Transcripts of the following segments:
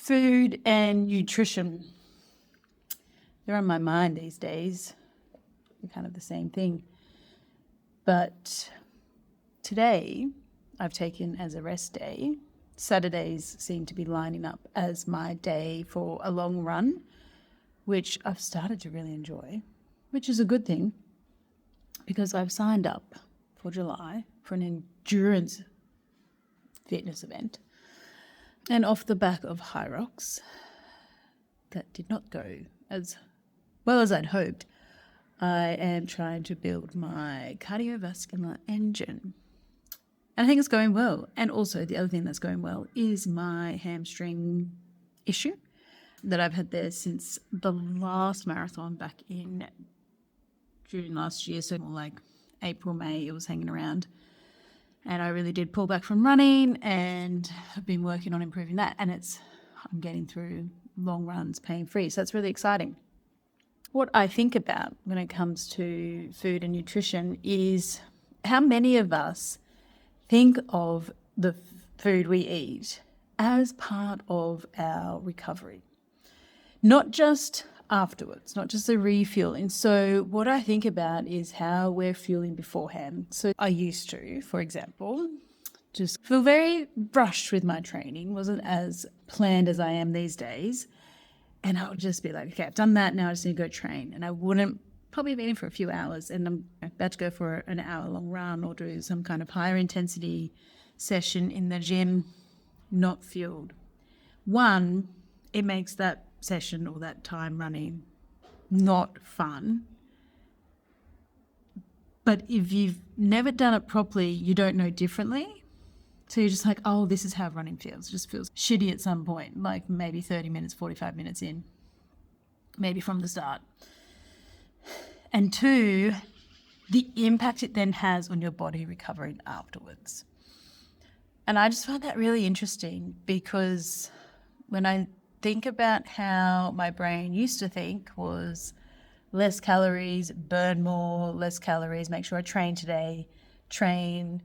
Food and nutrition. They're on my mind these days. They're kind of the same thing. But today I've taken as a rest day. Saturdays seem to be lining up as my day for a long run, which I've started to really enjoy, which is a good thing because I've signed up for July for an endurance fitness event. And off the back of high rocks, that did not go as well as I'd hoped, I am trying to build my cardiovascular engine. And I think it's going well. And also the other thing that's going well is my hamstring issue that I've had there since the last marathon back in June last year. So more like April, May, it was hanging around. And I really did pull back from running and I've been working on improving that. And I'm getting through long runs pain-free. So that's really exciting. What I think about when it comes to food and nutrition is how many of us think of the food we eat as part of our recovery. Not just afterwards, not just the refueling. So what I think about is how we're fueling beforehand. So I used to, for example, just feel very rushed with my training, wasn't as planned as I am these days. And I would just be like, okay, I've done that, now I just need to go train. And I wouldn't probably be in for a few hours and I'm about to go for an hour-long run or do some kind of higher intensity session in the gym, not fueled. One, it makes that session or that time running not fun. But if you've never done it properly, you don't know differently. So you're just like, oh, this is how running feels. It just feels shitty at some point, like maybe 30 minutes, 45 minutes in, maybe from the start. And two, the impact it then has on your body recovering afterwards. And I just find that really interesting because when I think about how my brain used to think was less calories, burn more, less calories, make sure I train today, train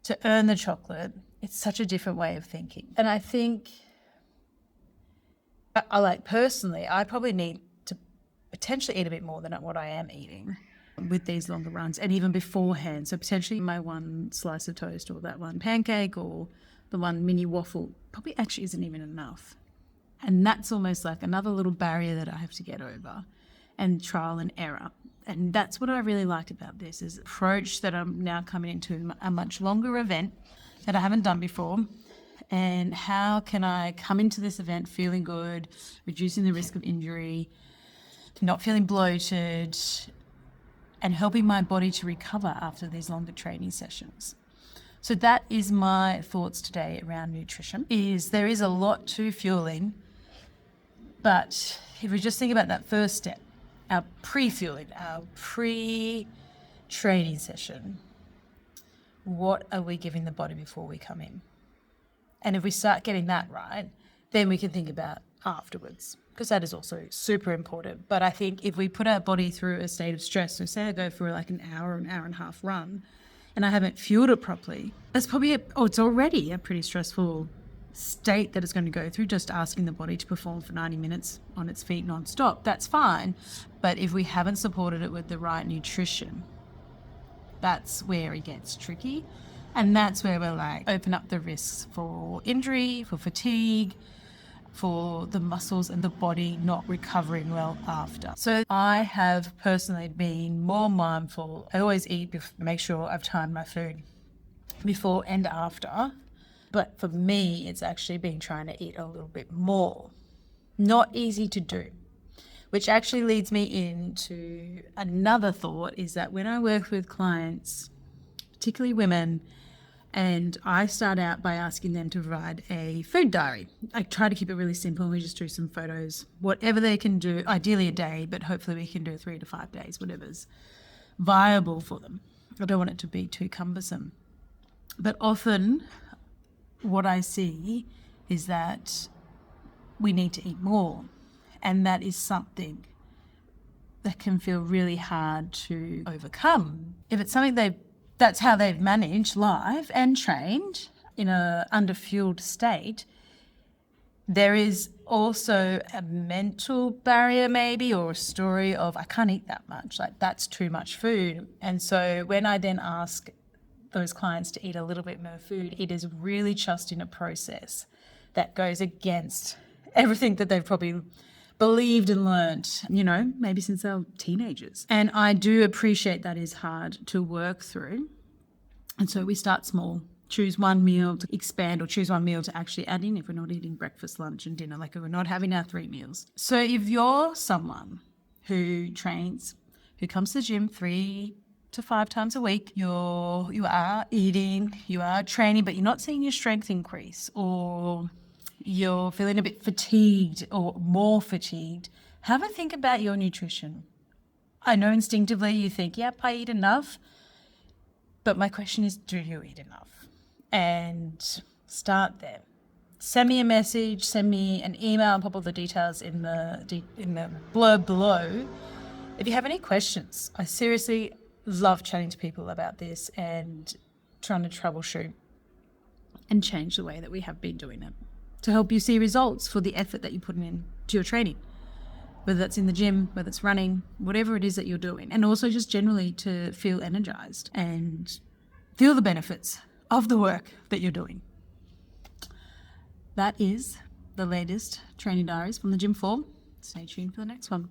to earn the chocolate. It's such a different way of thinking. And I think, personally, I probably need to potentially eat a bit more than what I am eating with these longer runs and even beforehand. So potentially my one slice of toast or that one pancake or the one mini waffle probably actually isn't even enough. And that's almost like another little barrier that I have to get over and trial and error. And that's what I really like about this is the approach that I'm now coming into a much longer event that I haven't done before. And how can I come into this event feeling good, reducing the risk of injury, not feeling bloated, and helping my body to recover after these longer training sessions. So that is my thoughts today around nutrition. There is a lot to fueling, but if we just think about that first step, our pre-fueling, our pre-training session, what are we giving the body before we come in? And if we start getting that right, then we can think about afterwards, because that is also super important. But I think if we put our body through a state of stress, so say I go for like an hour and a half run, and I haven't fueled it properly, that's probably it's already a pretty stressful state that it's going to go through, just asking the body to perform for 90 minutes on its feet non-stop. That's fine. But if we haven't supported it with the right nutrition, that's where it gets tricky. And that's where we're like, open up the risks for injury, for fatigue, for the muscles and the body not recovering well after. So I have personally been more mindful. I always eat, make sure I've timed my food before and after. But for me, it's actually been trying to eat a little bit more. Not easy to do, which actually leads me into another thought is that when I work with clients, particularly women, and I start out by asking them to provide a food diary. I try to keep it really simple. We just do some photos, whatever they can do, ideally a day, but hopefully we can do 3 to 5 days, whatever's viable for them. I don't want it to be too cumbersome. But often what I see is that we need to eat more. And that is something that can feel really hard to overcome. If it's something that's how they've managed life and trained in a underfueled state, There is also a mental barrier maybe, or a story of, I can't eat that much, like that's too much food. And so when I then ask those clients to eat a little bit more food, it is really just in a process that goes against everything that they've probably believed and learned, maybe since they were teenagers. And I do appreciate that is hard to work through. And so we start small. Choose one meal to expand, or choose one meal to actually add in if we're not eating breakfast, lunch and dinner, like if we're not having our 3 meals. So if you're someone who trains, who comes to the gym 3 to 5 times a week, you are eating, you are training, but you're not seeing your strength increase, or you're feeling a bit fatigued or more fatigued, have a think about your nutrition. I know instinctively you think, yep, I eat enough. But my question is, do you eat enough? And start there. Send me a message, send me an email, and pop all the details in the blurb below. If you have any questions, I seriously love chatting to people about this and trying to troubleshoot and change the way that we have been doing it to help you see results for the effort that you're putting in to your training, whether that's in the gym, whether it's running, whatever it is that you're doing. And also just generally to feel energized and feel the benefits of the work that you're doing. That is the latest training diaries from the gym floor. Stay tuned for the next one.